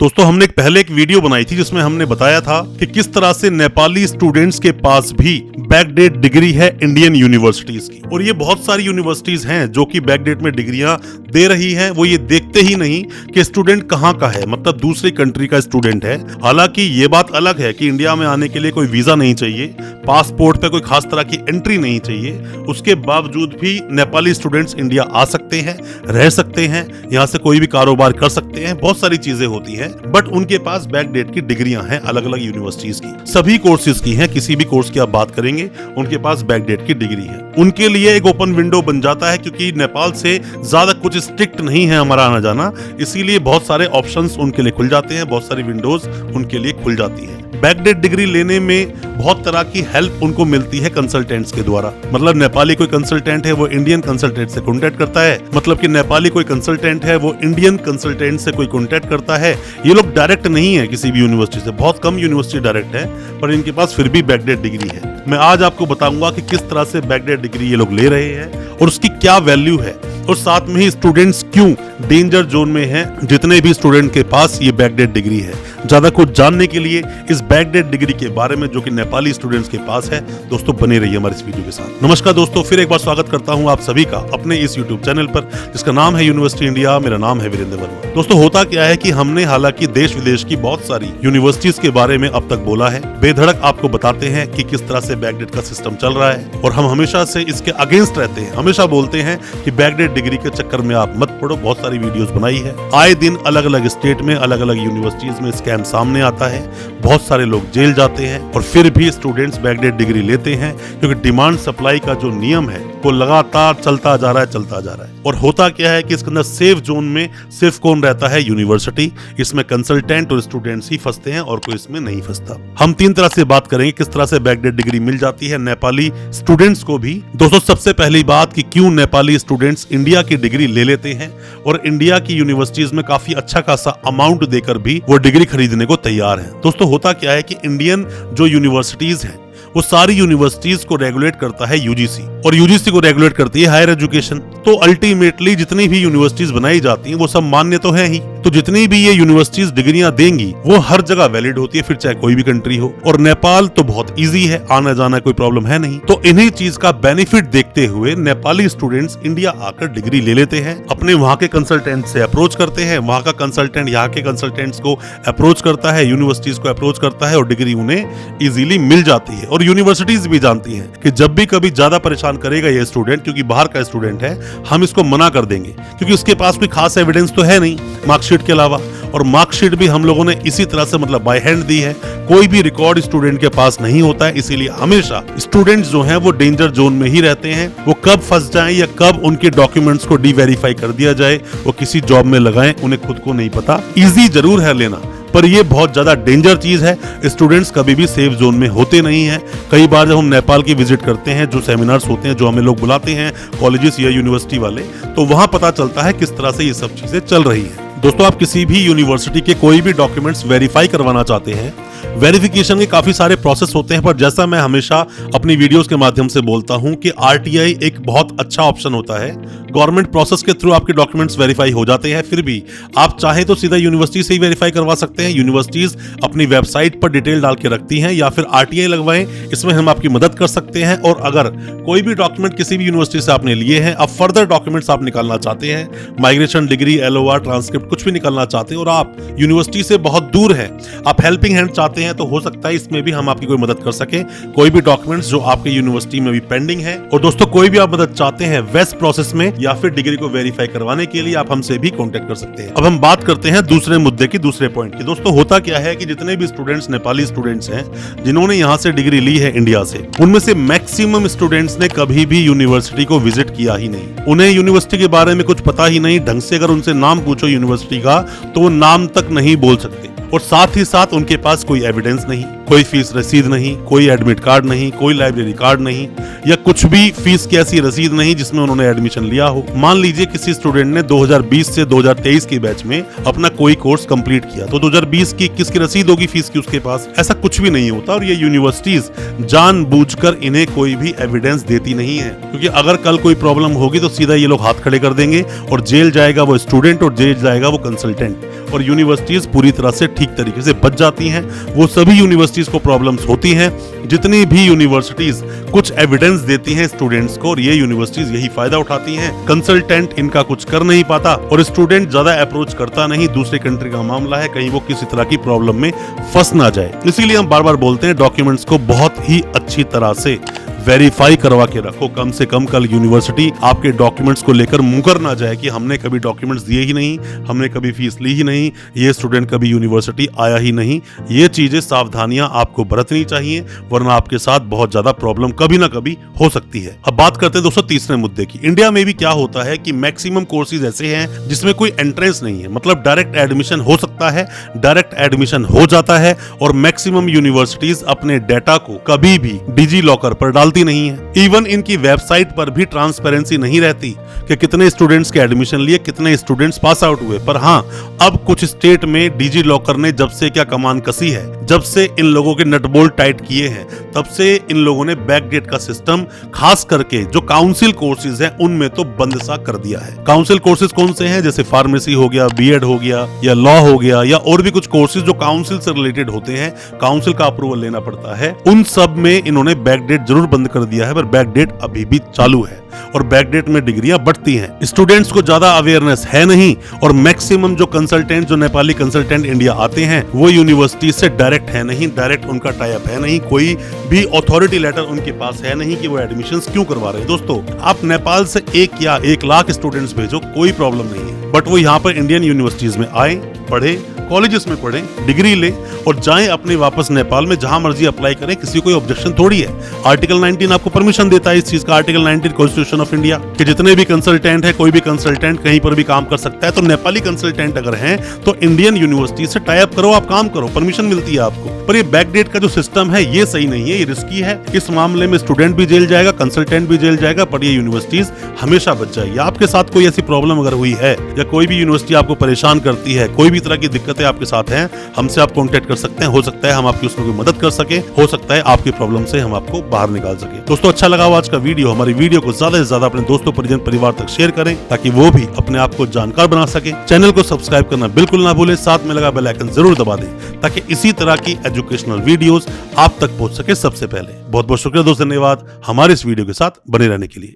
दोस्तों हमने पहले एक वीडियो बनाई थी जिसमें हमने बताया था कि किस तरह से नेपाली स्टूडेंट्स के पास भी बैकडेट डिग्री है इंडियन यूनिवर्सिटीज की। और ये बहुत सारी यूनिवर्सिटीज हैं जो कि बैकडेट में डिग्रियां दे रही हैं। वो ये देखते ही नहीं कि स्टूडेंट कहाँ का है, मतलब दूसरी कंट्री का स्टूडेंट है। हालांकि ये बात अलग है कि इंडिया में आने के लिए कोई वीजा नहीं चाहिए, पासपोर्ट पे कोई खास तरह की एंट्री नहीं चाहिए। उसके बावजूद भी नेपाली स्टूडेंट्स इंडिया आ सकते हैं, रह सकते हैं, यहाँ से कोई भी कारोबार कर सकते हैं, बहुत सारी चीजें होती हैं। बट उनके पास बैकडेट की डिग्रियां हैं अलग अलग यूनिवर्सिटीज की, सभी कोर्सेज की हैं। किसी भी कोर्स की आप बात करेंगे उनके पास बैकडेट की डिग्री है। उनके लिए एक ओपन विंडो बन जाता है, क्योंकि नेपाल से ज्यादा कुछ स्ट्रिक्ट नहीं है हमारा आना जाना, इसीलिए बहुत सारे ऑप्शंस उनके लिए खुल जाते हैं, बहुत सारी विंडोज उनके लिए खुल जाती है। बैकडेट डिग्री लेने में बहुत तरह की हेल्प उनको मिलती है कंसल्टेंट्स के द्वारा। मतलब नेपाली कोई कंसल्टेंट है वो इंडियन कंसल्टेंट से कॉन्टेक्ट करता है, मतलब कि नेपाली कोई कंसल्टेंट है वो इंडियन कंसल्टेंट से कोई कॉन्टेक्ट करता है। ये लोग डायरेक्ट नहीं है किसी भी यूनिवर्सिटी से, बहुत कम यूनिवर्सिटी डायरेक्ट है, पर इनके पास फिर भी बैकडेट डिग्री है। मैं आज आपको बताऊंगा कि किस तरह से बैकडेट डिग्री ये लोग ले रहे हैं और उसकी क्या वैल्यू है, और साथ में ही स्टूडेंट्स क्यों डेंजर जोन में हैं जितने भी स्टूडेंट के पास ये बैकडेट डिग्री है। ज्यादा कुछ जानने के लिए इस बैकडेट डिग्री के बारे में जो कि नेपाली स्टूडेंट्स के पास है, दोस्तों बने रहिए हमारे इस वीडियो के साथ। नमस्कार दोस्तों, फिर एक बार स्वागत करता हूं आप सभी का अपने इस यूट्यूब चैनल पर जिसका नाम है यूनिवर्सिटी इंडिया। मेरा नाम है वीरेंद्र वर्मा। दोस्तों होता क्या है कि हमने हालांकि देश विदेश की बहुत सारी यूनिवर्सिटीज के बारे में अब तक बोला है, बेधड़क आपको बताते हैं कि किस तरह से बैकडेट का सिस्टम चल रहा है, और हम हमेशा से इसके अगेंस्ट रहते हैं। हमेशा बोलते हैं कि बैकडेट डिग्री के चक्कर में आप मत पड़ो, बहुत सारी वीडियोस बनाई है। आए दिन अलग अलग स्टेट में अलग अलग यूनिवर्सिटीज में स्कैम सामने आता है, बहुत सारे लोग जेल जाते हैं, और फिर भी स्टूडेंट्स बैकडेट डिग्री लेते हैं, क्योंकि डिमांड सप्लाई का जो नियम है वो लगातार चलता जा रहा है। और होता क्या है कि इसके अंदर सेफ जोन में सिर्फ कौन रहता है? यूनिवर्सिटी। इसमें कंसल्टेंट और स्टूडेंट्स ही फंसते हैं और कोई इसमें नहीं फंसता। हम तीन तरह से बात करेंगे किस तरह से बैकडेट डिग्री मिल जाती है नेपाली स्टूडेंट्स को भी। दोस्तों सबसे पहली बात कि क्यों नेपाली स्टूडेंट्स इंडिया की डिग्री ले लेते हैं और इंडिया की यूनिवर्सिटीज में काफी अच्छा खासा अमाउंट देकर भी वो डिग्री खरीदने को तैयार है। दोस्तों होता क्या है कि इंडियन जो यूनिवर्सिटीज हैं वो सारी यूनिवर्सिटीज को रेगुलेट करता है यूजीसी, और यूजीसी को रेगुलेट करती है हायर एजुकेशन। तो अल्टीमेटली जितनी भी यूनिवर्सिटीज बनाई जाती हैं वो सब मान्य तो है ही, तो जितनी भी ये यूनिवर्सिटीज डिग्रियां देंगी वो हर जगह वैलिड होती है, फिर चाहे कोई भी कंट्री हो। और नेपाल तो बहुत इजी है, आना जाना कोई प्रॉब्लम है नहीं। तो इन्हीं चीज का बेनिफिट देखते हुए नेपाली स्टूडेंट्स इंडिया आकर डिग्री ले लेते हैं, अपने वहां के कंसल्टेंट से अप्रोच करते हैं, वहां का कंसल्टेंट यहाँ के कंसल्टेंट्स को अप्रोच करता है, यूनिवर्सिटीज को अप्रोच करता है, और डिग्री उन्हें इजीली मिल जाती है। और यूनिवर्सिटीज भी जानती हैं कि जब भी कभी ज्यादा परेशान करेगा ये स्टूडेंट, क्योंकि बाहर का स्टूडेंट है, हम इसको मना कर देंगे, क्योंकि उसके पास कोई खास एविडेंस तो है नहीं मार्कशीट के अलावा। और मार्कशीट भी हम लोगों ने इसी तरह से मतलब बाय हैंड दी है, कोई भी रिकॉर्ड स्टूडेंट के पास नहीं होता है। इसीलिए हमेशा स्टूडेंट्स जो हैं वो डेंजर जोन में ही रहते हैं। वो कब फंस जाएं या कब उनके डॉक्यूमेंट्स को डी-वेरीफाई कर दिया जाए, वो किसी जॉब में लगाएं, उन्हें खुद को नहीं पता। इजी जरूर है लेना, पर ये बहुत ज्यादा डेंजर चीज है। स्टूडेंट्स कभी भी सेफ जोन में होते नहीं हैं। कई बार जब हम नेपाल की विजिट करते हैं, जो सेमिनार्स होते हैं, जो हमें लोग बुलाते हैं कॉलेजेस या यूनिवर्सिटी वाले, तो वहां पता चलता है किस तरह से ये सब चीजें चल रही हैं। दोस्तों आप किसी भी यूनिवर्सिटी के कोई भी डॉक्यूमेंट्स वेरीफाई करवाना चाहते हैं, वेरिफिकेशन के काफी सारे प्रोसेस होते हैं, पर जैसा मैं हमेशा अपनी वीडियोस के माध्यम से बोलता हूं कि आरटीआई एक बहुत अच्छा ऑप्शन होता है। गवर्नमेंट प्रोसेस के थ्रू आपके डॉक्यूमेंट्स वेरीफाई हो जाते हैं, फिर भी आप चाहे तो सीधा यूनिवर्सिटी से ही वेरीफाई करवा सकते हैं। यूनिवर्सिटीज अपनी वेबसाइट पर डिटेल डाल के रखती हैं, या फिर आरटीआई लगवाएं, इसमें हम आपकी मदद कर सकते हैं। और अगर कोई भी डॉक्यूमेंट किसी भी यूनिवर्सिटी से आपने लिए हैं, अब फर्दर डॉक्यूमेंट्स आप निकालना चाहते हैं, माइग्रेशन डिग्री, एलओआर, ट्रांसक्रिप्ट, कुछ भी निकालना चाहते हैं, और आप यूनिवर्सिटी से बहुत दूर हैं, आप हेल्पिंग हैंड चाहते हैं, तो हो सकता है इसमें भी हम आपकी कोई मदद कर सके। कोई भी डॉक्यूमेंट्स जो आपके यूनिवर्सिटी में भी पेंडिंग है, और दोस्तों कोई भी आप मदद चाहते हैं वेस्ट प्रोसेस में या फिर डिग्री को वेरीफाई करवाने के लिए, आप हमसे भी कांटेक्ट कर सकते हैं। अब हम बात करते हैं दूसरे मुद्दे की, दूसरे पॉइंट की। दोस्तों होता क्या है कि जितने भी स्टूडेंट्स नेपाली स्टूडेंट्स हैं जिन्होंने यहाँ से डिग्री ली है इंडिया से, उनमें से मैक्सिमम स्टूडेंट्स ने कभी भी यूनिवर्सिटी को विजिट किया ही नहीं। उन्हें यूनिवर्सिटी के बारे में कुछ पता ही नहीं, ढंग से अगर उनसे नाम पूछो यूनिवर्सिटी का तो वो नाम तक नहीं बोल सकते। और साथ ही साथ उनके पास कोई एविडेंस नहीं, कोई फीस रसीद नहीं, कोई एडमिट कार्ड नहीं, कोई लाइब्रेरी कार्ड नहीं, या कुछ भी फीस की ऐसी रसीद नहीं जिसमें उन्होंने एडमिशन लिया हो। मान लीजिए किसी स्टूडेंट ने 2020 से 2023 की बैच में अपना कोई कोर्स कंप्लीट किया, तो 2020 की किसकी रसीद होगी फीस की उसके पास? ऐसा कुछ भी नहीं होता। और ये यूनिवर्सिटीज जानबूझकर इन्हें कोई भी एविडेंस देती नहीं है, क्योंकि अगर कल कोई प्रॉब्लम होगी तो सीधा ये लोग हाथ खड़े कर देंगे और जेल जाएगा वो स्टूडेंट और जेल जाएगा वो कंसल्टेंट। और यूनिवर्सिटीज पूरी तरह से ठीक तरीके से बच जाती हैं। वो सभी यूनिवर्सिटीज को प्रॉब्लम्स होती हैं जितनी भी यूनिवर्सिटीज कुछ एविडेंस देती हैं स्टूडेंट्स को, और ये यूनिवर्सिटीज यही फायदा उठाती हैं। कंसल्टेंट इनका कुछ कर नहीं पाता और स्टूडेंट ज्यादा अप्रोच करता नहीं, दूसरे कंट्री का मामला है, कहीं वो किसी तरह की प्रॉब्लम में फंस ना जाए। इसीलिए हम बार बार बोलते हैं डॉक्यूमेंट्स को बहुत ही अच्छी तरह से वेरीफाई करवा के रखो। कम से कम कल यूनिवर्सिटी आपके डॉक्यूमेंट्स को लेकर मुकर ना जाए कि हमने कभी डॉक्यूमेंट्स दिए ही नहीं, हमने कभी फीस ली ही नहीं, ये स्टूडेंट कभी यूनिवर्सिटी आया ही नहीं। ये चीजें, सावधानियां आपको बरतनी चाहिए, वरना आपके साथ बहुत ज्यादा प्रॉब्लम कभी ना कभी हो सकती है। अब बात करते हैं दोस्तों तीसरे मुद्दे की। इंडिया में भी क्या होता है कि मैक्सिमम कोर्सेज ऐसे हैं जिसमें कोई एंट्रेंस नहीं है, मतलब डायरेक्ट एडमिशन हो सकता है, डायरेक्ट एडमिशन हो जाता है, और मैक्सिमम यूनिवर्सिटीज अपने डाटा को कभी भी डिजी लॉकर पर डालती नहीं है। इवन इनकी वेबसाइट पर भी ट्रांसपेरेंसी नहीं रहती कि कितने स्टूडेंट्स के एडमिशन लिए, कितने स्टूडेंट्स पास आउट हुए। पर हाँ, अब कुछ स्टेट में डिजी लॉकर ने जब से क्या कमान कसी है, जब से इन लोगों के नट बोल्ट टाइट किए हैं, तब से इन लोगों ने बैकडेट का सिस्टम खास करके जो काउंसिल कोर्सेज हैं उनमें तो बंद सा कर दिया है। काउंसिल कोर्सेज कौन से हैं? जैसे फार्मेसी हो गया, बीएड हो गया, या लॉ हो गया, या और भी कुछ कोर्सेज जो काउंसिल से रिलेटेड होते हैं, काउंसिल का अप्रूवल लेना पड़ता है, उन सब में इन्होंने बैकडेट जरूर बंद कर दिया है, पर बैकडेट अभी भी चालू है और बैकडेट में डिग्रियां बढ़ती हैं। स्टूडेंट्स को ज्यादा अवेयरनेस है नहीं, और मैक्सिमम जो कंसल्टेंट, जो नेपाली कंसल्टेंट इंडिया आते हैं, वो यूनिवर्सिटी से डायरेक्ट है नहीं, डायरेक्ट उनका टाई अप है नहीं, कोई भी अथॉरिटी लेटर उनके पास है नहीं कि वो एडमिशंस क्यों करवा रहे हैं। दोस्तों, आप नेपाल से 1 या 1 लाख स्टूडेंट्स भेजो, कोई प्रॉब्लम नहीं है, बट वो यहाँ पर इंडियन यूनिवर्सिटीज में आए, पढ़े, कॉलेजेस में पढ़ें, डिग्री लें और जाएं अपने वापस नेपाल में, जहां मर्जी अप्लाई करें, किसी को कोई ऑब्जेक्शन थोड़ी है। आर्टिकल 19 आपको परमिशन देता है इस चीज का, आर्टिकल 19 कॉन्स्टिट्यूशन ऑफ इंडिया, कि जितने भी कंसल्टेंट है, कोई भी कंसल्टेंट कहीं पर भी काम कर सकता है। तो नेपाली कंसल्टेंट अगर हैं तो इंडियन यूनिवर्सिटी से टाई अप करो, आप काम करो, परमिशन मिलती है आपको। पर ये बैकडेट का जो सिस्टम है ये सही नहीं है, ये रिस्की है। इस मामले में स्टूडेंट भी जेल जाएगा, कंसल्टेंट भी जेल जाएगा, पर ये यूनिवर्सिटीज हमेशा बच जाएगी। आपके साथ कोई ऐसी प्रॉब्लम अगर हुई है, या कोई भी यूनिवर्सिटी आपको परेशान करती है, कोई भी तरह की दिक्कतें आपके साथ हैं, हमसे आप कांटेक्ट कर सकते हैं। हो सकता है हम आपकी उसमें कोई मदद कर सके, हो सकता है आपकी प्रॉब्लम से हम आपको बाहर निकाल सके। दोस्तों, अच्छा लगा हो आज का वीडियो? हमारी वीडियो को ज्यादा से ज्यादा अपने दोस्तों, परिजन, परिवार तक शेयर करें ताकि वो भी अपने आप को जानकार बना सके। चैनल को सब्सक्राइब करना बिल्कुल ना भूलें, साथ में लगा बेल आइकन जरूर दबा दें ताकि इसी तरह की एजुकेशनल वीडियोस आप तक पहुंच सके सबसे पहले। बहुत बहुत शुक्रिया दोस्त, धन्यवाद हमारे इस वीडियो के साथ बने रहने के लिए।